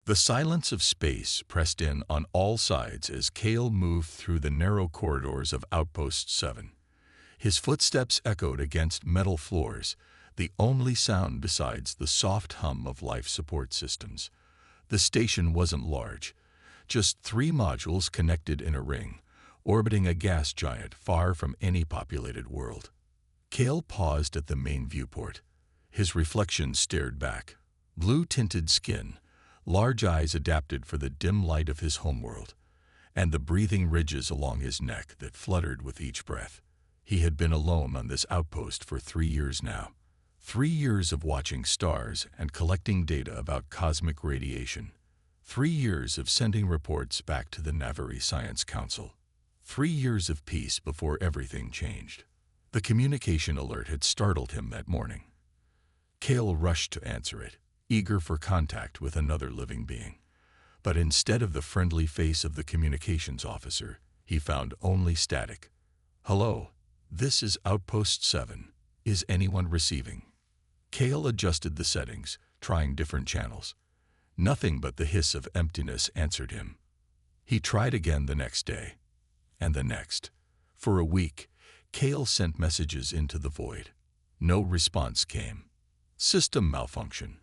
The silence of space pressed in on all sides as Kale moved through the narrow corridors of Outpost 7. His footsteps echoed against metal floors, the only sound besides the soft hum of life support systems. The station wasn't large, just 3 modules connected in a ring, orbiting a gas giant far from any populated world. Kale paused at the main viewport. His reflection stared back. Blue-tinted skin, large eyes adapted for the dim light of his homeworld, and the breathing ridges along his neck that fluttered with each breath. He had been alone on this outpost for 3 years now. 3 years of watching stars and collecting data about cosmic radiation. 3 years of sending reports back to the Navari Science Council. 3 years of peace before everything changed. The communication alert had startled him that morning. Kale rushed to answer it, eager for contact with another living being. But instead of the friendly face of the communications officer, he found only static. "Hello, this is Outpost 7. Is anyone receiving?" Kale adjusted the settings, trying different channels. Nothing but the hiss of emptiness answered him. He tried again the next day, and the next. For a week, Kale sent messages into the void. No response came. System malfunction,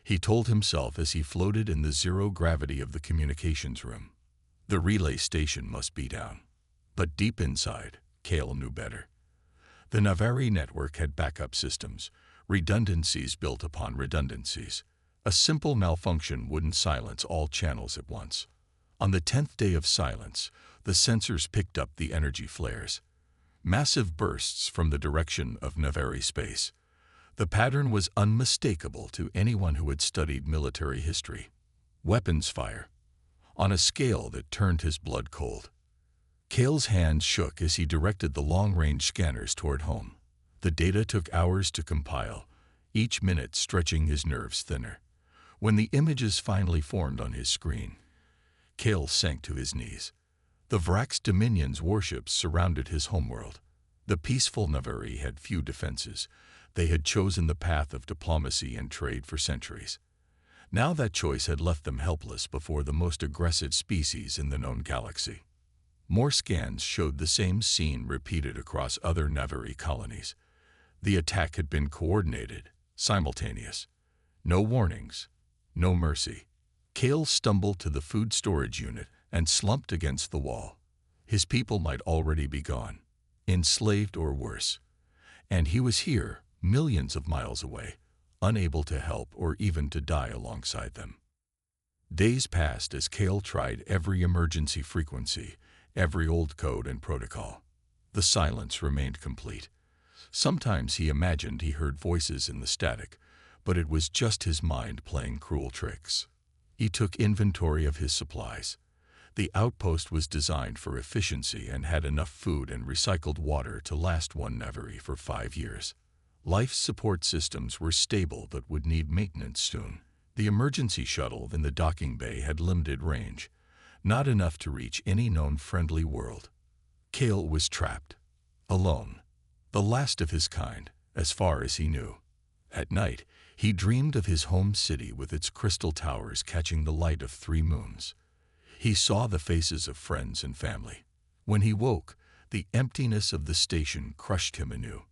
he told himself as he floated in the zero gravity of the communications room. The relay station must be down. But deep inside, Kale knew better. The Navari network had backup systems, redundancies built upon redundancies. A simple malfunction wouldn't silence all channels at once. On the 10th day of silence, the sensors picked up the energy flares. Massive bursts from the direction of Navari space. The pattern was unmistakable to anyone who had studied military history. Weapons fire, on a scale that turned his blood cold. Kale's hands shook as he directed the long-range scanners toward home. The data took hours to compile, each minute stretching his nerves thinner. When the images finally formed on his screen, Kale sank to his knees. The Vrax Dominion's warships surrounded his homeworld. The peaceful Navari had few defenses. They had chosen the path of diplomacy and trade for centuries. Now that choice had left them helpless before the most aggressive species in the known galaxy. More scans showed the same scene repeated across other Navari colonies. The attack had been coordinated, simultaneous. No warnings, no mercy. Kale stumbled to the food storage unit and slumped against the wall. His people might already be gone, enslaved or worse. And he was here, millions of miles away, unable to help or even to die alongside them. Days passed as Kale tried every emergency frequency, every old code and protocol. The silence remained complete. Sometimes he imagined he heard voices in the static, but it was just his mind playing cruel tricks. He took inventory of his supplies. The outpost was designed for efficiency and had enough food and recycled water to last one Navari for 5 years. Life support systems were stable but would need maintenance soon. The emergency shuttle in the docking bay had limited range, not enough to reach any known friendly world. Kale was trapped, alone, the last of his kind, as far as he knew. At night, he dreamed of his home city with its crystal towers catching the light of 3 moons. He saw the faces of friends and family. When he woke, the emptiness of the station crushed him anew.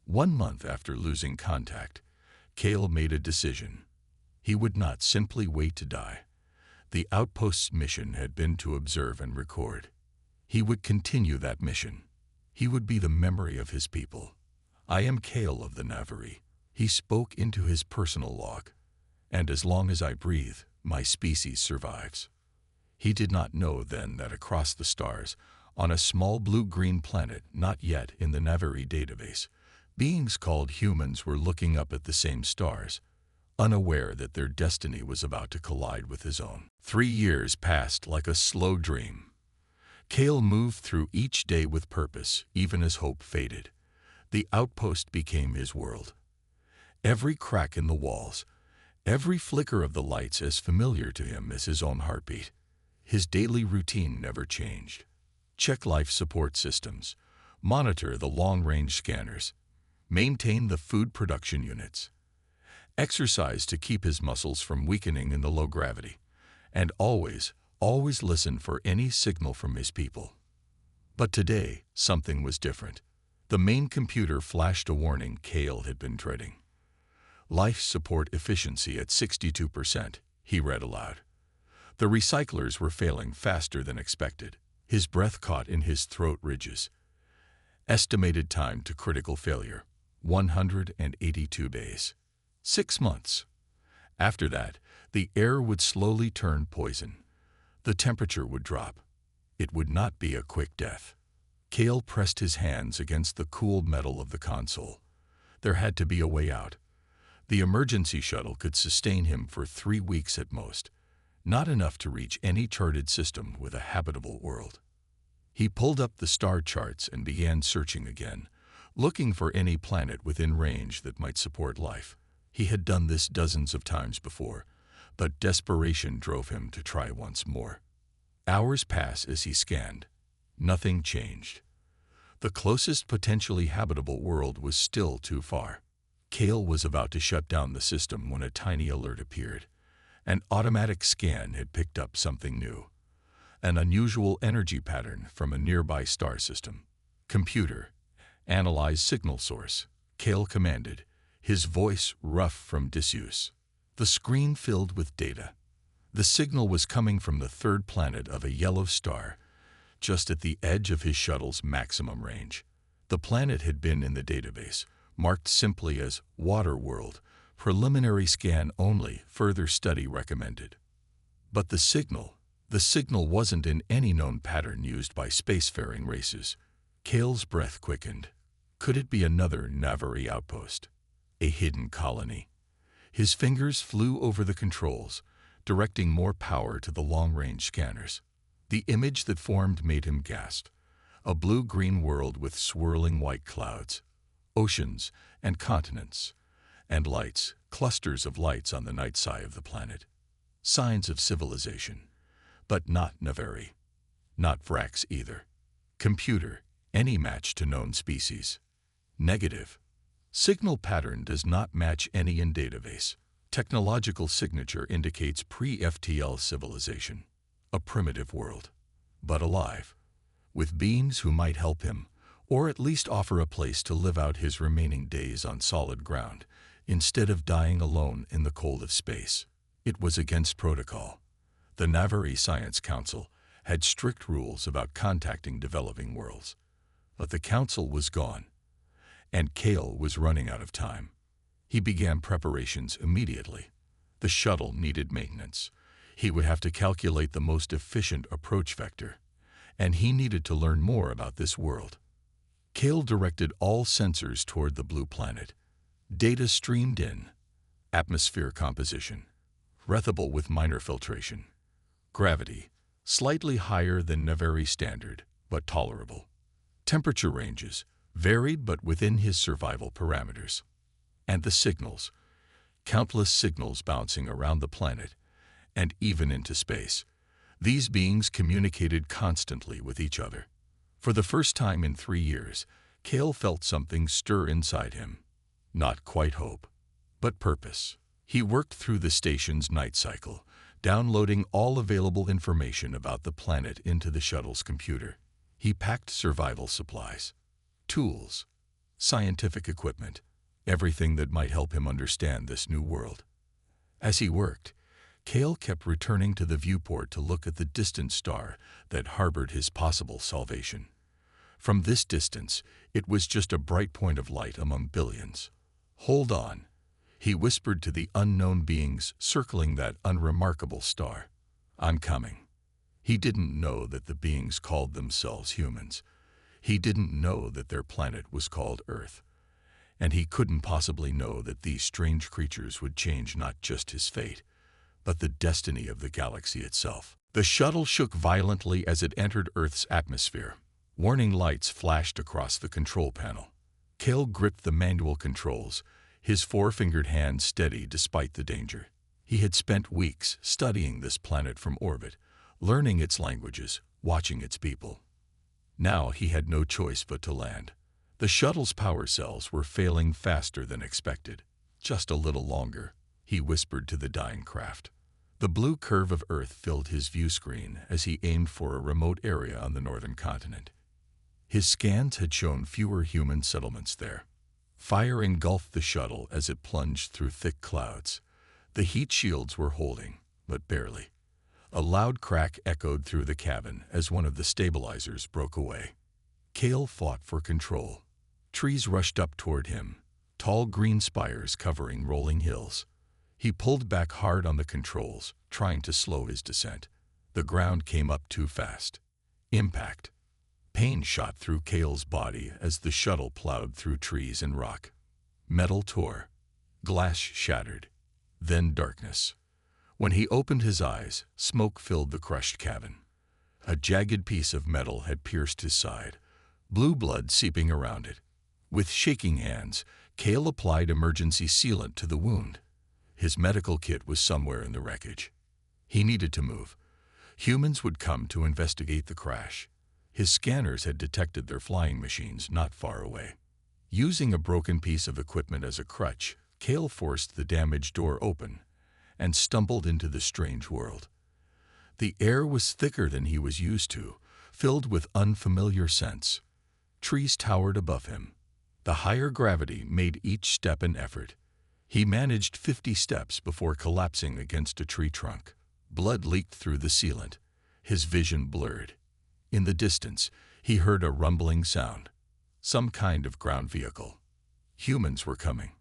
1 month after losing contact, Kale made a decision. He would not simply wait to die. The outpost's mission had been to observe and record. He would continue that mission. He would be the memory of his people. "I am Kale of the Navari," he spoke into his personal log. "And as long as I breathe, my species survives." He did not know then that across the stars, on a small blue-green planet not yet in the Navari database, beings called humans were looking up at the same stars, unaware that their destiny was about to collide with his own. 3 years passed like a slow dream. Kale moved through each day with purpose, even as hope faded. The outpost became his world. Every crack in the walls, every flicker of the lights as familiar to him as his own heartbeat. His daily routine never changed. Check life support systems, monitor the long-range scanners, maintain the food production units, exercise to keep his muscles from weakening in the low gravity, and always listen for any signal from his people. But today, something was different. The main computer flashed a warning Cale had been dreading. Life support efficiency at 62%, he read aloud. The recyclers were failing faster than expected. His breath caught in his throat ridges. Estimated time to critical failure, 182 days. 6 months. After that, the air would slowly turn poison. The temperature would drop. It would not be a quick death. Cale pressed his hands against the cooled metal of the console. There had to be a way out. The emergency shuttle could sustain him for 3 weeks at most, not enough to reach any charted system with a habitable world. He pulled up the star charts and began searching again, looking for any planet within range that might support life. He had done this dozens of times before, but desperation drove him to try once more. Hours passed as he scanned. Nothing changed. The closest potentially habitable world was still too far. Cale was about to shut down the system when a tiny alert appeared. An automatic scan had picked up something new. An unusual energy pattern from a nearby star system. Computer, analyze signal source, Cale commanded, his voice rough from disuse. The screen filled with data. The signal was coming from the third planet of a yellow star, just at the edge of his shuttle's maximum range. The planet had been in the database, marked simply as Water World, preliminary scan only, further study recommended. But the signal wasn't in any known pattern used by spacefaring races. Cale's breath quickened. Could it be another Navari outpost? A hidden colony? His fingers flew over the controls, directing more power to the long-range scanners. The image that formed made him gasp. A blue-green world with swirling white clouds, oceans and continents, and lights, clusters of lights on the night side of the planet. Signs of civilization. But not Navari. Not Vrax either. Computer, any match to known species. Negative. Signal pattern does not match any in database. Technological signature indicates pre-FTL civilization. A primitive world. But alive. With beings who might help him, or at least offer a place to live out his remaining days on solid ground, instead of dying alone in the cold of space. It was against protocol. The Navari Science Council had strict rules about contacting developing worlds. But the council was gone, and Cale was running out of time. He began preparations immediately. The shuttle needed maintenance. He would have to calculate the most efficient approach vector, and he needed to learn more about this world. Cale directed all sensors toward the blue planet. Data streamed in. Atmosphere composition. Breathable with minor filtration. Gravity, slightly higher than Navari standard, but tolerable. Temperature ranges, varied but within his survival parameters. And the signals, countless signals bouncing around the planet, and even into space. These beings communicated constantly with each other. For the first time in 3 years, Cale felt something stir inside him. Not quite hope, but purpose. He worked through the station's night cycle, downloading all available information about the planet into the shuttle's computer. He packed survival supplies, tools, scientific equipment, everything that might help him understand this new world. As he worked, Cale kept returning to the viewport to look at the distant star that harbored his possible salvation. From this distance, it was just a bright point of light among billions. "Hold on," he whispered to the unknown beings circling that unremarkable star. "I'm coming." He didn't know that the beings called themselves humans. He didn't know that their planet was called Earth. And he couldn't possibly know that these strange creatures would change not just his fate, but the destiny of the galaxy itself. The shuttle shook violently as it entered Earth's atmosphere. Warning lights flashed across the control panel. Cale gripped the manual controls, his four-fingered hand steady despite the danger. He had spent weeks studying this planet from orbit, learning its languages, watching its people. Now he had no choice but to land. The shuttle's power cells were failing faster than expected. "Just a little longer," he whispered to the dying craft. The blue curve of Earth filled his view screen as he aimed for a remote area on the northern continent. His scans had shown fewer human settlements there. Fire engulfed the shuttle as it plunged through thick clouds. The heat shields were holding, but barely. A loud crack echoed through the cabin as one of the stabilizers broke away. Cale fought for control. Trees rushed up toward him, tall green spires covering rolling hills. He pulled back hard on the controls, trying to slow his descent. The ground came up too fast. Impact. Pain shot through Cale's body as the shuttle plowed through trees and rock. Metal tore. Glass shattered. Then darkness. When he opened his eyes, smoke filled the crushed cabin. A jagged piece of metal had pierced his side, blue blood seeping around it. With shaking hands, Cale applied emergency sealant to the wound. His medical kit was somewhere in the wreckage. He needed to move. Humans would come to investigate the crash. His scanners had detected their flying machines not far away. Using a broken piece of equipment as a crutch, Cale forced the damaged door open and stumbled into the strange world. The air was thicker than he was used to, filled with unfamiliar scents. Trees towered above him. The higher gravity made each step an effort. He managed 50 steps before collapsing against a tree trunk. Blood leaked through the sealant. His vision blurred. In the distance, he heard a rumbling sound. Some kind of ground vehicle. Humans were coming.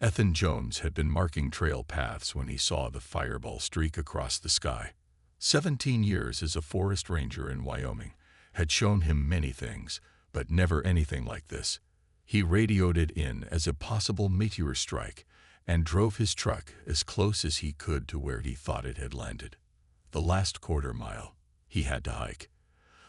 Ethan Jones had been marking trail paths when he saw the fireball streak across the sky. 17 years as a forest ranger in Wyoming had shown him many things, but never anything like this. He radioed it in as a possible meteor strike and drove his truck as close as he could to where he thought it had landed. The last quarter mile, he had to hike.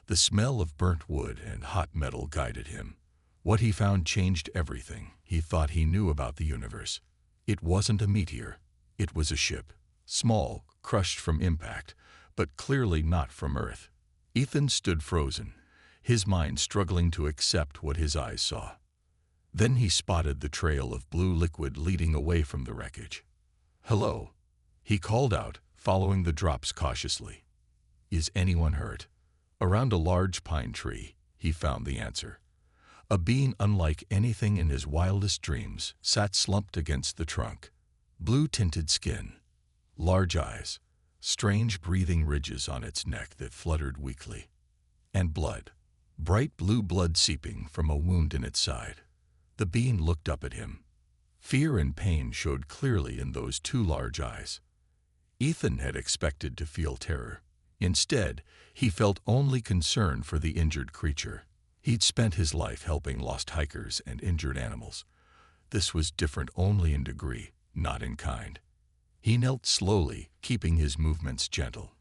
The smell of burnt wood and hot metal guided him. What he found changed everything he thought he knew about the universe. It wasn't a meteor. It was a ship. Small, crushed from impact, but clearly not from Earth. Ethan stood frozen, his mind struggling to accept what his eyes saw. Then he spotted the trail of blue liquid leading away from the wreckage. "Hello," he called out, following the drops cautiously. "Is anyone hurt?" Around a large pine tree, he found the answer. A being unlike anything in his wildest dreams sat slumped against the trunk. Blue-tinted skin, large eyes, strange breathing ridges on its neck that fluttered weakly. And blood. Bright blue blood seeping from a wound in its side. The being looked up at him. Fear and pain showed clearly in those two large eyes. Ethan had expected to feel terror. Instead, he felt only concern for the injured creature. He'd spent his life helping lost hikers and injured animals. This was different only in degree, not in kind. He knelt slowly, keeping his movements gentle.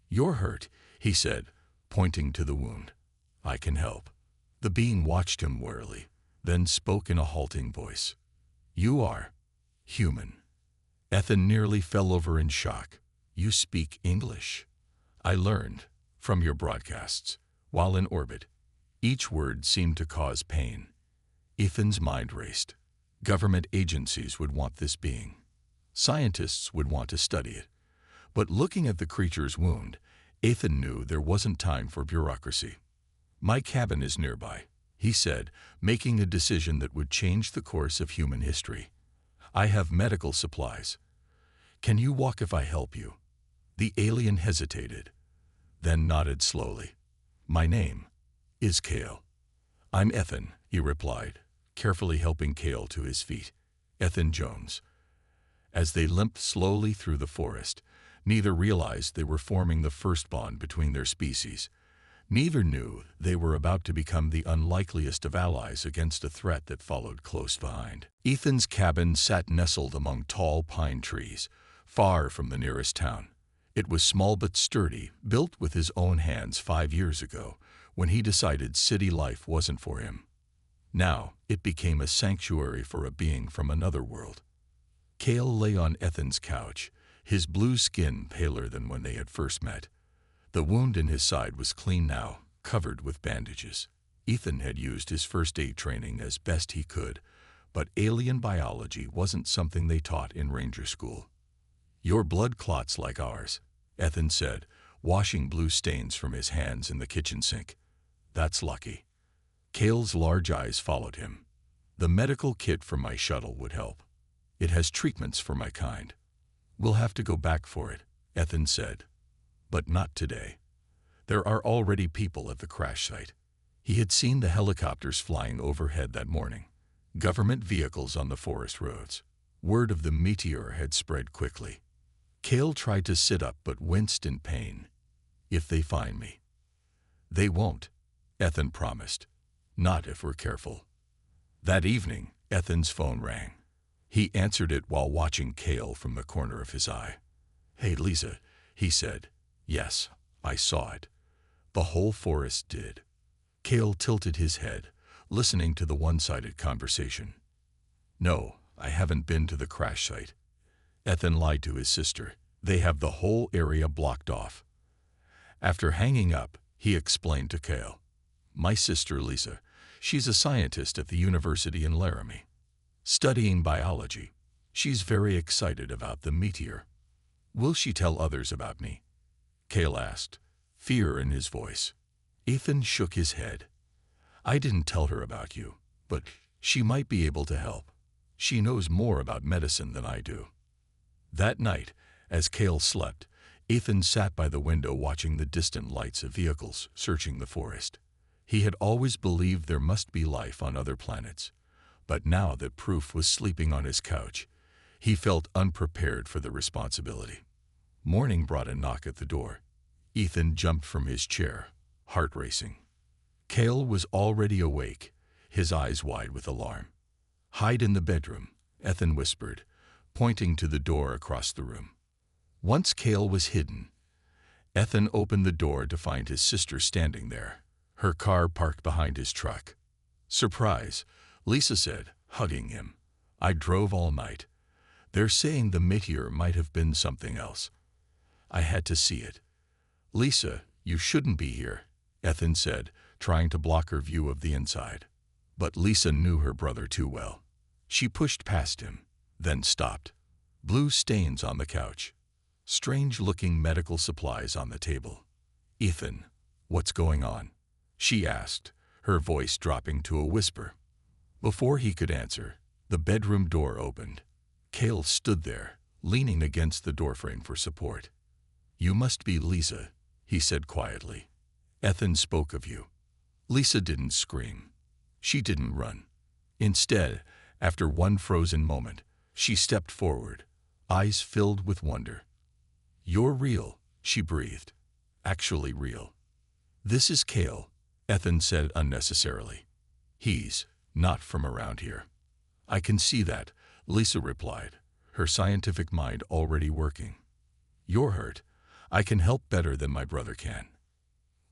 "You're hurt," he said, pointing to the wound. "I can help." The being watched him warily, then spoke in a halting voice. "You are human." Ethan nearly fell over in shock. "You speak English?" "I learned from your broadcasts while in orbit." Each word seemed to cause pain. Ethan's mind raced. Government agencies would want this being. Scientists would want to study it. But looking at the creature's wound, Ethan knew there wasn't time for bureaucracy. "My cabin is nearby," he said, making a decision that would change the course of human history. "I have medical supplies. Can you walk if I help you?" The alien hesitated, then nodded slowly. "My name is Cale." "I'm Ethan," he replied, carefully helping Cale to his feet. "Ethan Jones." As they limped slowly through the forest, neither realized they were forming the first bond between their species. Neither knew they were about to become the unlikeliest of allies against a threat that followed close behind. Ethan's cabin sat nestled among tall pine trees, far from the nearest town. It was small but sturdy, built with his own hands 5 years ago, when he decided city life wasn't for him. Now, it became a sanctuary for a being from another world. Cale lay on Ethan's couch, his blue skin paler than when they had first met. The wound in his side was clean now, covered with bandages. Ethan had used his first aid training as best he could, but alien biology wasn't something they taught in ranger school. "Your blood clots like ours," Ethan said, washing blue stains from his hands in the kitchen sink. That's lucky. Cale's large eyes followed him. The medical kit from my shuttle would help. It has treatments for my kind. We'll have to go back for it, Ethan said. But not today. There are already people at the crash site. He had seen the helicopters flying overhead that morning. Government vehicles on the forest roads. Word of the meteor had spread quickly. Cale tried to sit up but winced in pain. If they find me. They won't, Ethan promised. Not if we're careful. That evening, Ethan's phone rang. He answered it while watching Cale from the corner of his eye. Hey, Lisa, he said. Yes, I saw it. The whole forest did. Cale tilted his head, listening to the one-sided conversation. No, I haven't been to the crash site. Ethan lied to his sister. They have the whole area blocked off. After hanging up, he explained to Cale. My sister, Lisa, she's a scientist at the university in Laramie, studying biology. She's very excited about the meteor. Will she tell others about me? Cale asked, fear in his voice. Ethan shook his head. I didn't tell her about you, but she might be able to help. She knows more about medicine than I do. That night, as Cale slept, Ethan sat by the window watching the distant lights of vehicles searching the forest. He had always believed there must be life on other planets, but now that proof was sleeping on his couch, he felt unprepared for the responsibility. Morning brought a knock at the door. Ethan jumped from his chair, heart racing. Cale was already awake, his eyes wide with alarm. Hide in the bedroom, Ethan whispered, pointing to the door across the room. Once Cale was hidden, Ethan opened the door to find his sister standing there, her car parked behind his truck. Surprise, Lisa said, hugging him. I drove all night. They're saying the meteor might have been something else. I had to see it. Lisa, you shouldn't be here, Ethan said, trying to block her view of the inside. But Lisa knew her brother too well. She pushed past him, then stopped. Blue stains on the couch. Strange-looking medical supplies on the table. Ethan, what's going on? She asked, her voice dropping to a whisper. Before he could answer, the bedroom door opened. Cale stood there, leaning against the doorframe for support. You must be Lisa, he said quietly. Ethan spoke of you. Lisa didn't scream. She didn't run. Instead, after one frozen moment, she stepped forward, eyes filled with wonder. You're real, she breathed. Actually real. This is Cale, Ethan said unnecessarily. He's not from around here. I can see that, Lisa replied, her scientific mind already working. You're hurt. I can help better than my brother can.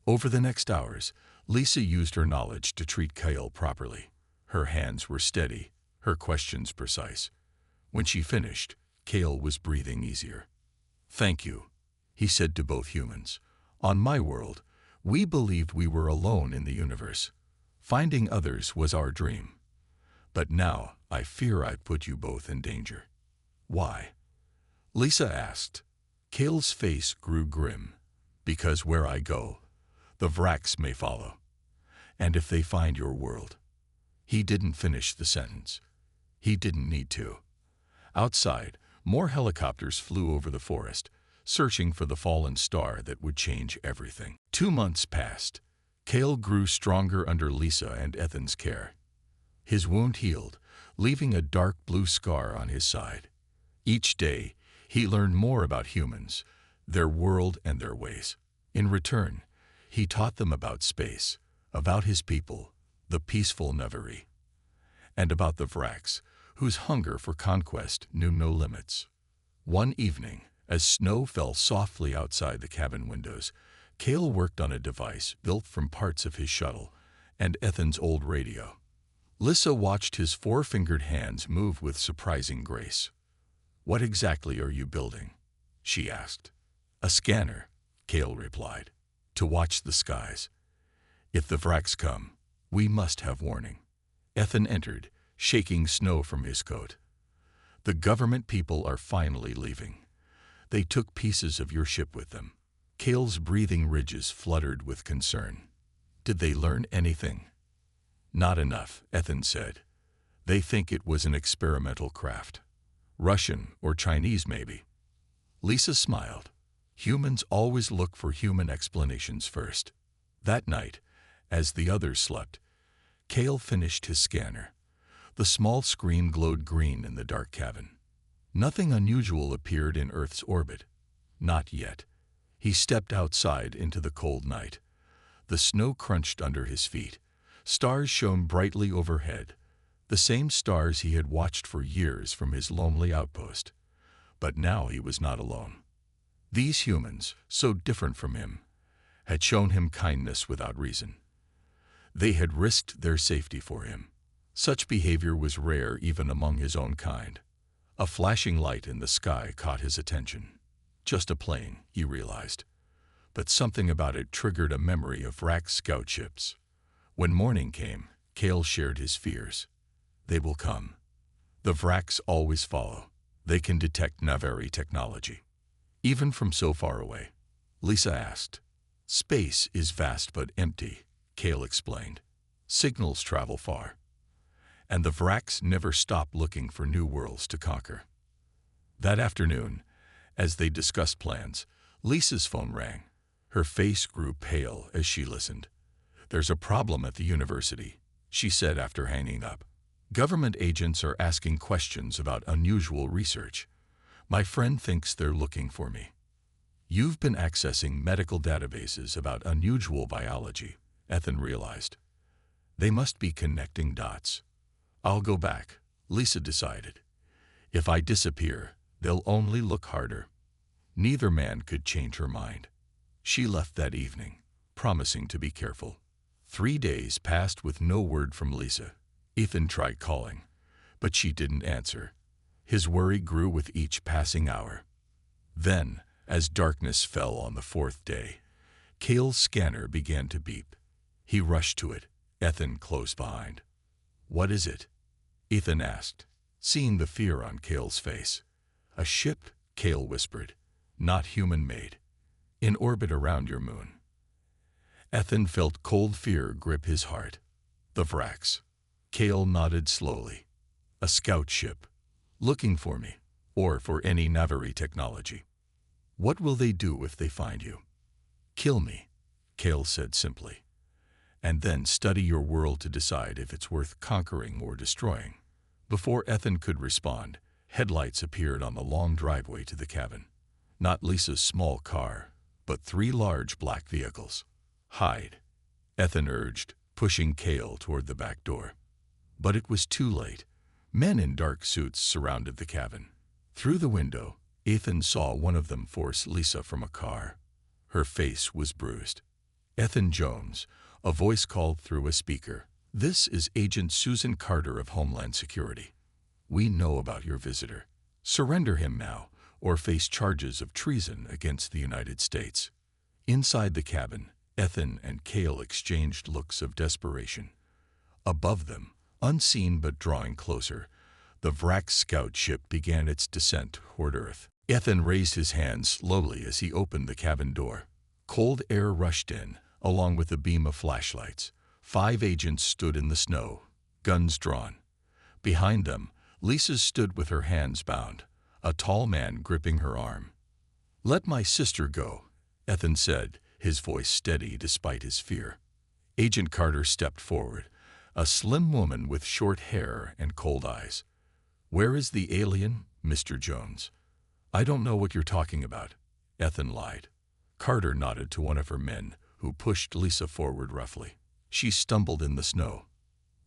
Over the next hours, Lisa used her knowledge to treat Cale properly. Her hands were steady, her questions precise. When she finished, Cale was breathing easier. Thank you, he said to both humans. On my world, we believed we were alone in the universe. Finding others was our dream. But now I fear I've put you both in danger. Why? Lisa asked. Cale's face grew grim. Because where I go, the Vraks may follow. And if they find your world. He didn't finish the sentence. He didn't need to. Outside, more helicopters flew over the forest, searching for the fallen star that would change everything. 2 months passed. Cale grew stronger under Lisa and Ethan's care. His wound healed, leaving a dark blue scar on his side. Each day, he learned more about humans, their world and their ways. In return, he taught them about space, about his people, the peaceful Nevari, and about the Vraks, whose hunger for conquest knew no limits. One evening, as snow fell softly outside the cabin windows, Cale worked on a device built from parts of his shuttle and Ethan's old radio. Lisa watched his four-fingered hands move with surprising grace. What exactly are you building? She asked. A scanner, Cale replied, to watch the skies. If the Vraks come, we must have warning. Ethan entered, shaking snow from his coat. The government people are finally leaving. They took pieces of your ship with them. Kale's breathing ridges fluttered with concern. Did they learn anything? Not enough, Ethan said. They think it was an experimental craft. Russian or Chinese, maybe. Lisa smiled. Humans always look for human explanations first. That night, as the others slept, Kale finished his scanner. The small screen glowed green in the dark cabin. Nothing unusual appeared in Earth's orbit. Not yet. He stepped outside into the cold night. The snow crunched under his feet. Stars shone brightly overhead, the same stars he had watched for years from his lonely outpost. But now he was not alone. These humans, so different from him, had shown him kindness without reason. They had risked their safety for him. Such behavior was rare even among his own kind. A flashing light in the sky caught his attention. Just a plane, he realized. But something about it triggered a memory of Vrak scout ships. When morning came, Kale shared his fears. They will come. The Vraks always follow. They can detect Navari technology. Even from so far away. Lisa asked. Space is vast but empty, Kale explained. Signals travel far. And the Vraks never stop looking for new worlds to conquer. That afternoon, as they discussed plans, Lisa's phone rang. Her face grew pale as she listened. There's a problem at the university, she said after hanging up. Government agents are asking questions about unusual research. My friend thinks they're looking for me. You've been accessing medical databases about unusual biology, Ethan realized. They must be connecting dots. I'll go back, Lisa decided. If I disappear, they'll only look harder. Neither man could change her mind. She left that evening, promising to be careful. 3 days passed with no word from Lisa. Ethan tried calling, but she didn't answer. His worry grew with each passing hour. Then, as darkness fell on the 4th day, Kale's scanner began to beep. He rushed to it, Ethan close behind. What is it? Ethan asked, seeing the fear on Kale's face. A ship, Kale whispered, not human-made, in orbit around your moon. Ethan felt cold fear grip his heart. The Vraks. Kale nodded slowly. A scout ship. Looking for me, or for any Navari technology. What will they do if they find you? Kill me, Kale said simply. And then study your world to decide if it's worth conquering or destroying. Before Ethan could respond, headlights appeared on the long driveway to the cabin. Not Lisa's small car, but 3 large black vehicles. Hide, Ethan urged, pushing Kale toward the back door. But it was too late. Men in dark suits surrounded the cabin. Through the window, Ethan saw one of them force Lisa from a car. Her face was bruised. Ethan Jones, a voice called through a speaker. This is Agent Susan Carter of Homeland Security. We know about your visitor. Surrender him now, or face charges of treason against the United States. Inside the cabin, Ethan and Kale exchanged looks of desperation. Above them, unseen but drawing closer, the Vrak scout ship began its descent toward Earth. Ethan raised his hand slowly as he opened the cabin door. Cold air rushed in, along with a beam of flashlights. 5 agents stood in the snow, guns drawn. Behind them, Lisa stood with her hands bound, a tall man gripping her arm. Let my sister go, Ethan said, his voice steady despite his fear. Agent Carter stepped forward, a slim woman with short hair and cold eyes. Where is the alien, Mr. Jones? I don't know what you're talking about, Ethan lied. Carter nodded to one of her men, who pushed Lisa forward roughly. She stumbled in the snow.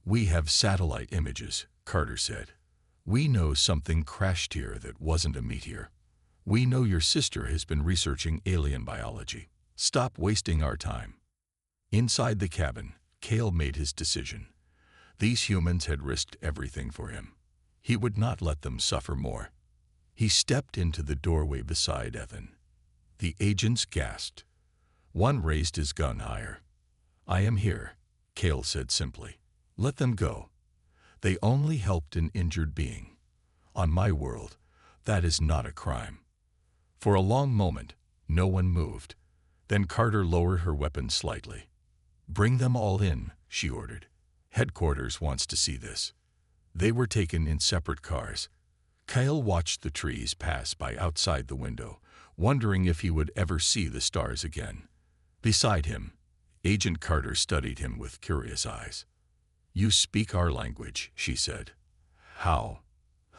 We have satellite images, Carter said. We know something crashed here that wasn't a meteor. We know your sister has been researching alien biology. Stop wasting our time. Inside the cabin, Kale made his decision. These humans had risked everything for him. He would not let them suffer more. He stepped into the doorway beside Ethan. The agents gasped. One raised his gun higher. I am here, Kale said simply. Let them go. They only helped an injured being. On my world, that is not a crime. For a long moment, no one moved. Then Carter lowered her weapon slightly. "Bring them all in," she ordered. "Headquarters wants to see this." They were taken in separate cars. Kyle watched the trees pass by outside the window, wondering if he would ever see the stars again. Beside him, Agent Carter studied him with curious eyes. "You speak our language," she said. "How?"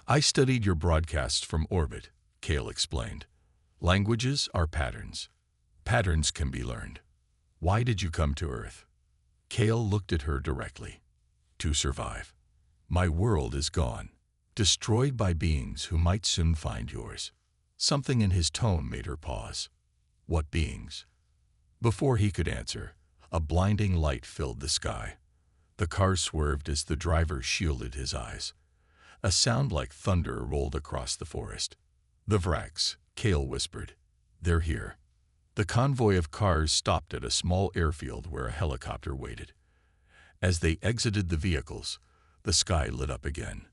"I studied your broadcasts from orbit," Kale explained. "Languages are patterns. Patterns can be learned. Why did you come to Earth?" Kale looked at her directly. "To survive. My world is gone, destroyed by beings who might soon find yours." Something in his tone made her pause. "What beings?" Before he could answer, a blinding light filled the sky. The car swerved as the driver shielded his eyes. A sound like thunder rolled across the forest. "The Vraks," Kale whispered. "They're here." The convoy of cars stopped at a small airfield where a helicopter waited. As they exited the vehicles, the sky lit up again.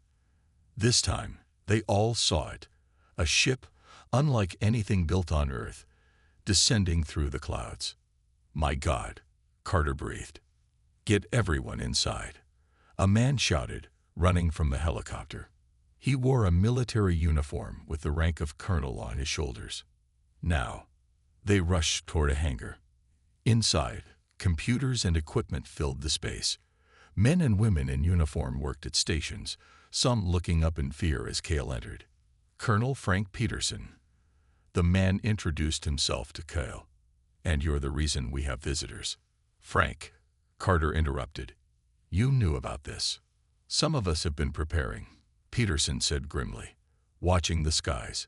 This time, they all saw it, a ship unlike anything built on Earth, descending through the clouds. "My God," Carter breathed. "Get everyone inside," a man shouted, running from the helicopter. He wore a military uniform with the rank of colonel on his shoulders. Now, they rushed toward a hangar. Inside, computers and equipment filled the space. Men and women in uniform worked at stations, some looking up in fear as Kale entered. "Colonel Frank Peterson." The man introduced himself to Kale. "And you're the reason we have visitors." "Frank," Carter interrupted. "You knew about this." "Some of us have been preparing," Peterson said grimly, watching the skies.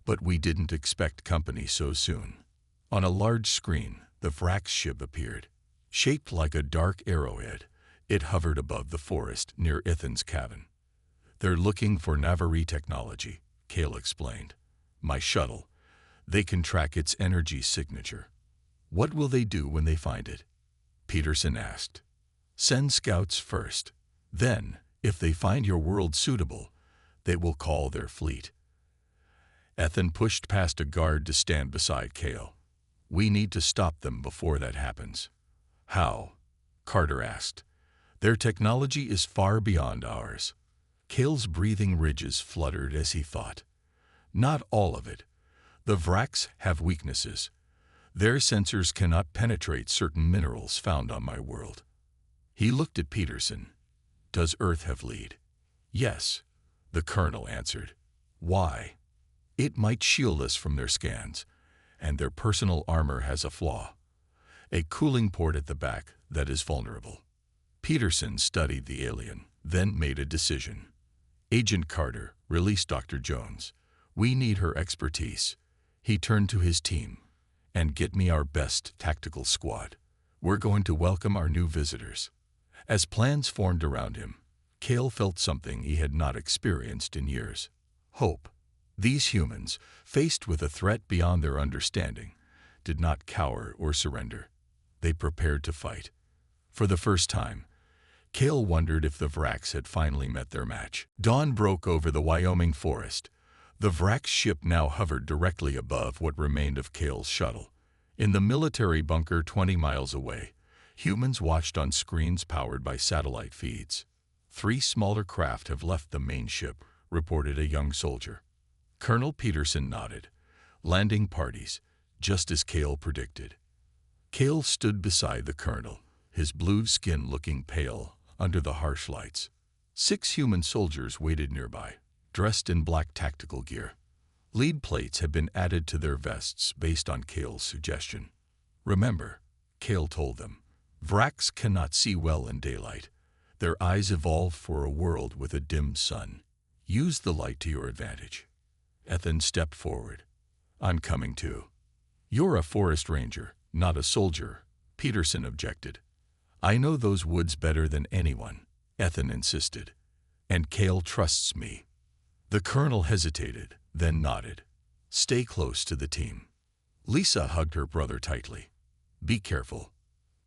"But we didn't expect company so soon." On a large screen, the Vraks ship appeared. Shaped like a dark arrowhead, it hovered above the forest near Ethan's cabin. "They're looking for Navari technology," Kale explained. "My shuttle. They can track its energy signature." "What will they do when they find it?" Peterson asked. "Send scouts first. Then, if they find your world suitable, they will call their fleet." Ethan pushed past a guard to stand beside Kale. "We need to stop them before that happens." "How?" Carter asked. "Their technology is far beyond ours." Kale's breathing ridges fluttered as he thought. "Not all of it. The Vraks have weaknesses. Their sensors cannot penetrate certain minerals found on my world." He looked at Peterson. "Does Earth have lead?" "Yes," the colonel answered. "Why?" "It might shield us from their scans, and their personal armor has a flaw. A cooling port at the back that is vulnerable." Peterson studied the alien, then made a decision. "Agent Carter, release Dr. Jones. We need her expertise." He turned to his team. "And get me our best tactical squad. We're going to welcome our new visitors." As plans formed around him, Kale felt something he had not experienced in years. Hope. These humans, faced with a threat beyond their understanding, did not cower or surrender. They prepared to fight. For the first time, Kale wondered if the Vraks had finally met their match. Dawn broke over the Wyoming forest. The Vraks ship now hovered directly above what remained of Kale's shuttle. In the military bunker 20 miles away, humans watched on screens powered by satellite feeds. 3 smaller craft have left the main ship, reported a young soldier. Colonel Peterson nodded. Landing parties, just as Kale predicted. Kale stood beside the colonel, his blue skin looking pale under the harsh lights. 6 human soldiers waited nearby, dressed in black tactical gear. Lead plates had been added to their vests based on Kale's suggestion. "Remember," Kale told them, "Vraks cannot see well in daylight. Their eyes evolved for a world with a dim sun. Use the light to your advantage." Ethan stepped forward. "I'm coming too." "You're a forest ranger, not a soldier," Peterson objected. "I know those woods better than anyone," Ethan insisted. "And Kale trusts me." The colonel hesitated, then nodded. "Stay close to the team." Lisa hugged her brother tightly. "Be careful."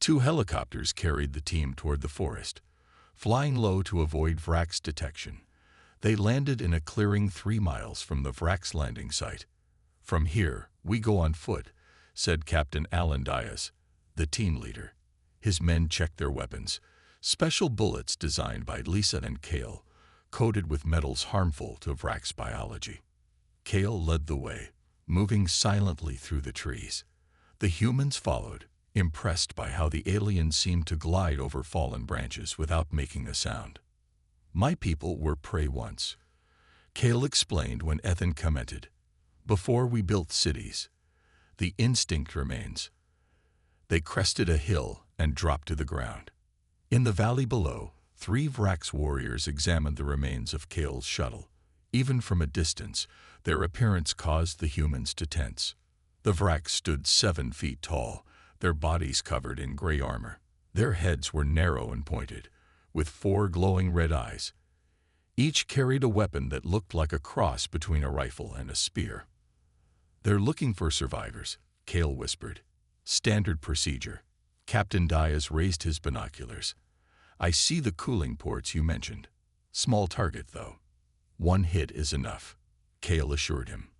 2 helicopters carried the team toward the forest. Flying low to avoid Vraks detection, they landed in a clearing 3 miles from the Vraks landing site. "From here, we go on foot," said Captain Alan Diaz, the team leader. His men checked their weapons, special bullets designed by Lisa and Kale, coated with metals harmful to Vrax biology. Kale led the way, moving silently through the trees. The humans followed, impressed by how the aliens seemed to glide over fallen branches without making a sound. "My people were prey once," Kale explained when Ethan commented. "Before we built cities, the instinct remains." They crested a hill and dropped to the ground. In the valley below, 3 Vrax warriors examined the remains of Kale's shuttle. Even from a distance, their appearance caused the humans to tense. The Vrax stood 7 feet tall, their bodies covered in gray armor. Their heads were narrow and pointed, with 4 glowing red eyes. Each carried a weapon that looked like a cross between a rifle and a spear. "They're looking for survivors," Kale whispered. "Standard procedure." Captain Diaz raised his binoculars. "I see the cooling ports you mentioned. Small target, though." "1 hit is enough," Kale assured him.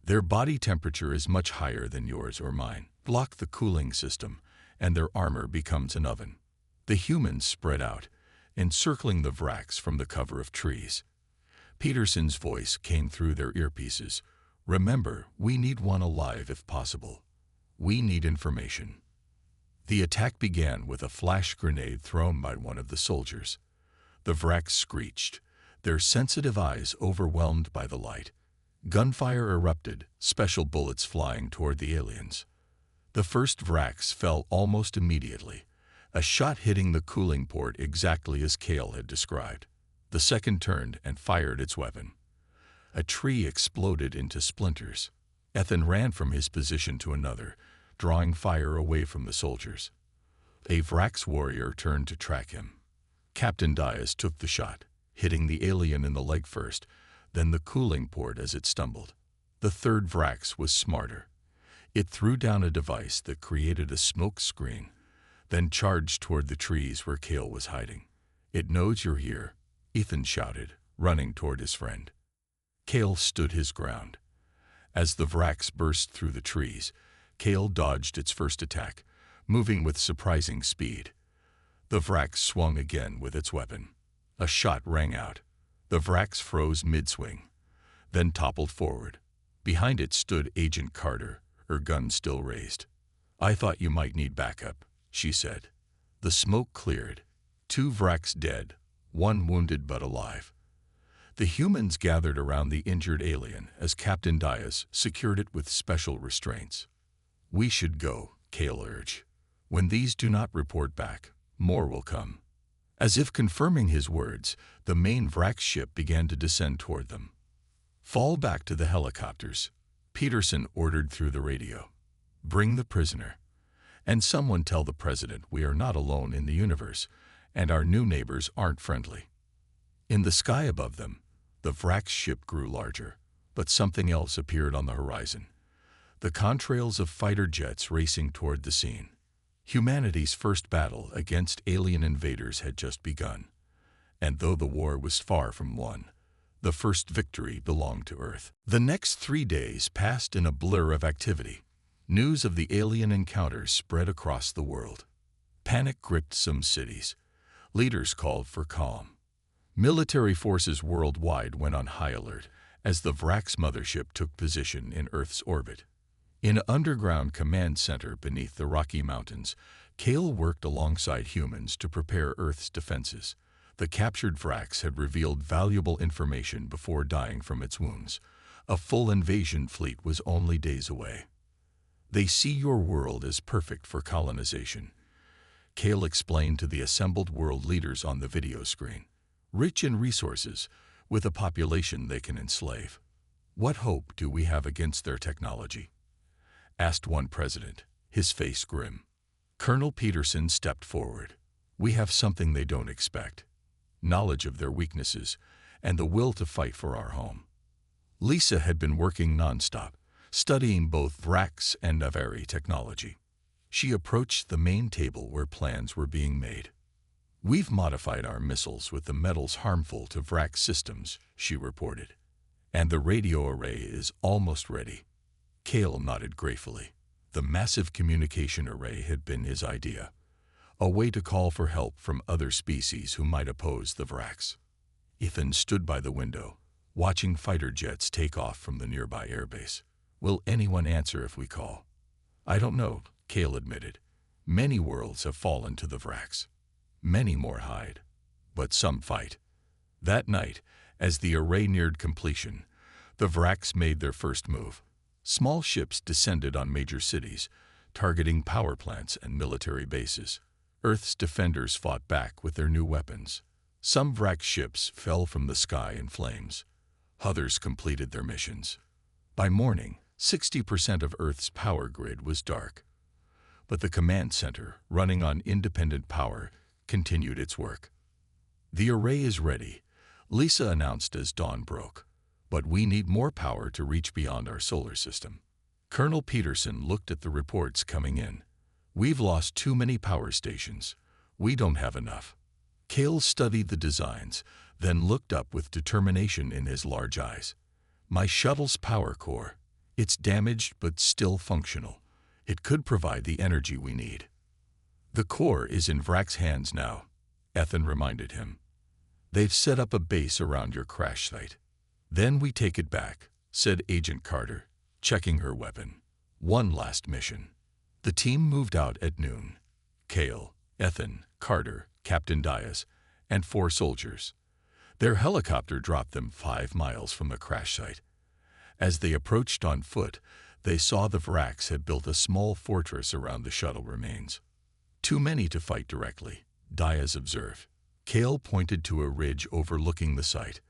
"Their body temperature is much higher than yours or mine. Block the cooling system, and their armor becomes an oven." The humans spread out, encircling the Vrax from the cover of trees. Peterson's voice came through their earpieces. "Remember, we need one alive if possible. We need information." The attack began with a flash grenade thrown by one of the soldiers. The Vrax screeched, their sensitive eyes overwhelmed by the light. Gunfire erupted, special bullets flying toward the aliens. The first Vrax fell almost immediately, a shot hitting the cooling port exactly as Kale had described. The second turned and fired its weapon. A tree exploded into splinters. Ethan ran from his position to another, drawing fire away from the soldiers. A Vrax warrior turned to track him. Captain Diaz took the shot, hitting the alien in the leg first, then the cooling port as it stumbled. The third Vrax was smarter. It threw down a device that created a smoke screen, then charged toward the trees where Kale was hiding. "It knows you're here," Ethan shouted, running toward his friend. Kale stood his ground. As the Vrax burst through the trees, Kale dodged its first attack, moving with surprising speed. The Vrax swung again with its weapon. A shot rang out. The Vrax froze mid-swing, then toppled forward. Behind it stood Agent Carter, her gun still raised. "I thought you might need backup," she said. The smoke cleared. 2 Vrax dead, 1 wounded but alive. The humans gathered around the injured alien as Captain Diaz secured it with special restraints. "We should go," Kale urged. "When these do not report back, more will come." As if confirming his words, the main Vrax ship began to descend toward them. "Fall back to the helicopters," Peterson ordered through the radio. "Bring the prisoner. And someone tell the president we are not alone in the universe, and our new neighbors aren't friendly." In the sky above them, the Vrax ship grew larger, but something else appeared on the horizon. The contrails of fighter jets racing toward the scene. Humanity's first battle against alien invaders had just begun. And though the war was far from won, the first victory belonged to Earth. The next 3 days passed in a blur of activity. News of the alien encounters spread across the world. Panic gripped some cities. Leaders called for calm. Military forces worldwide went on high alert as the Vrax mothership took position in Earth's orbit. In an underground command center beneath the Rocky Mountains, Kale worked alongside humans to prepare Earth's defenses. The captured Vrax had revealed valuable information before dying from its wounds. A full invasion fleet was only days away. "They see your world as perfect for colonization," Kale explained to the assembled world leaders on the video screen. "Rich in resources, with a population they can enslave. What hope do we have against their technology?" asked one president, his face grim. Colonel Peterson stepped forward. "We have something they don't expect. Knowledge of their weaknesses, and the will to fight for our home." Lisa had been working nonstop, studying both Vrax and Avari technology. She approached the main table where plans were being made. "We've modified our missiles with the metals harmful to Vrax systems," she reported. "And the radio array is almost ready." Kale nodded gratefully. The massive communication array had been his idea, a way to call for help from other species who might oppose the Vrax. Ethan stood by the window, watching fighter jets take off from the nearby airbase. Will anyone answer if we call? I don't know, Kale admitted. Many worlds have fallen to the Vrax. Many more hide, but some fight. That night, as the array neared completion, the Vrax made their first move. Small ships descended on major cities, targeting power plants and military bases. Earth's defenders fought back with their new weapons. Some Vrax ships fell from the sky in flames. Others completed their missions. By morning, 60% of Earth's power grid was dark. But the command center, running on independent power, continued its work. The array is ready, Lisa announced as dawn broke. But we need more power to reach beyond our solar system. Colonel Peterson looked at the reports coming in. We've lost too many power stations. We don't have enough. Kale studied the designs, then looked up with determination in his large eyes. My shuttle's power core. It's damaged but still functional. It could provide the energy we need. The core is in Vrax's hands now, Ethan reminded him. They've set up a base around your crash site. Then we take it back, said Agent Carter, checking her weapon. One last mission. The team moved out at noon. Kale, Ethan, Carter, Captain Diaz, and 4 soldiers. Their helicopter dropped them 5 miles from the crash site. As they approached on foot, they saw the Vrax had built a small fortress around the shuttle remains. Too many to fight directly, Diaz observed. Kale pointed to a ridge overlooking the site.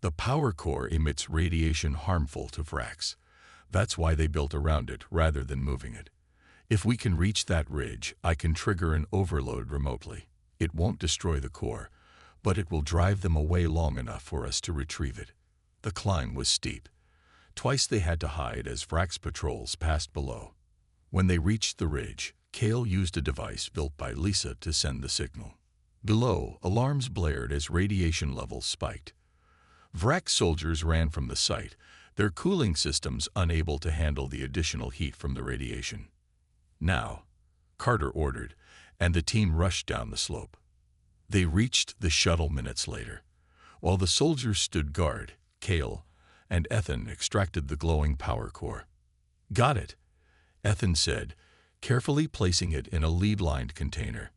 The power core emits radiation harmful to Vrax. That's why they built around it rather than moving it. If we can reach that ridge, I can trigger an overload remotely. It won't destroy the core, but it will drive them away long enough for us to retrieve it. The climb was steep. Twice they had to hide as Vrax patrols passed below. When they reached the ridge, Kale used a device built by Lisa to send the signal. Below, alarms blared as radiation levels spiked. Vrax soldiers ran from the site, their cooling systems unable to handle the additional heat from the radiation. Now, Carter ordered, and the team rushed down the slope. They reached the shuttle minutes later. While the soldiers stood guard, Kale and Ethan extracted the glowing power core. Got it, Ethan said, carefully placing it in a lead-lined container.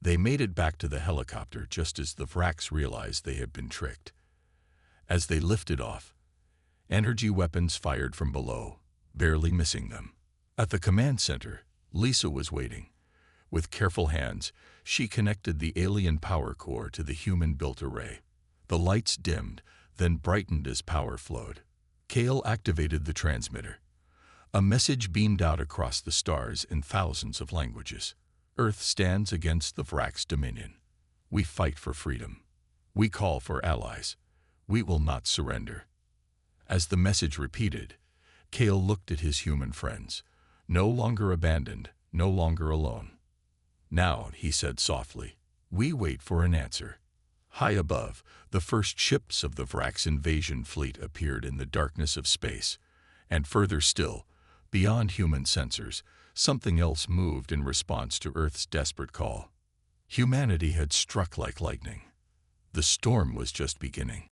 They made it back to the helicopter just as the Vrax realized they had been tricked. As they lifted off, energy weapons fired from below, barely missing them. At the command center, Lisa was waiting. With careful hands, she connected the alien power core to the human-built array. The lights dimmed, then brightened as power flowed. Kale activated the transmitter. A message beamed out across the stars in thousands of languages. Earth stands against the Vrax dominion. We fight for freedom. We call for allies. We will not surrender. As the message repeated, Kale looked at his human friends. No longer abandoned, no longer alone. Now, he said softly, we wait for an answer. High above, the first ships of the Vrax invasion fleet appeared in the darkness of space. And further still, beyond human sensors, something else moved in response to Earth's desperate call. Humanity had struck like lightning. The storm was just beginning.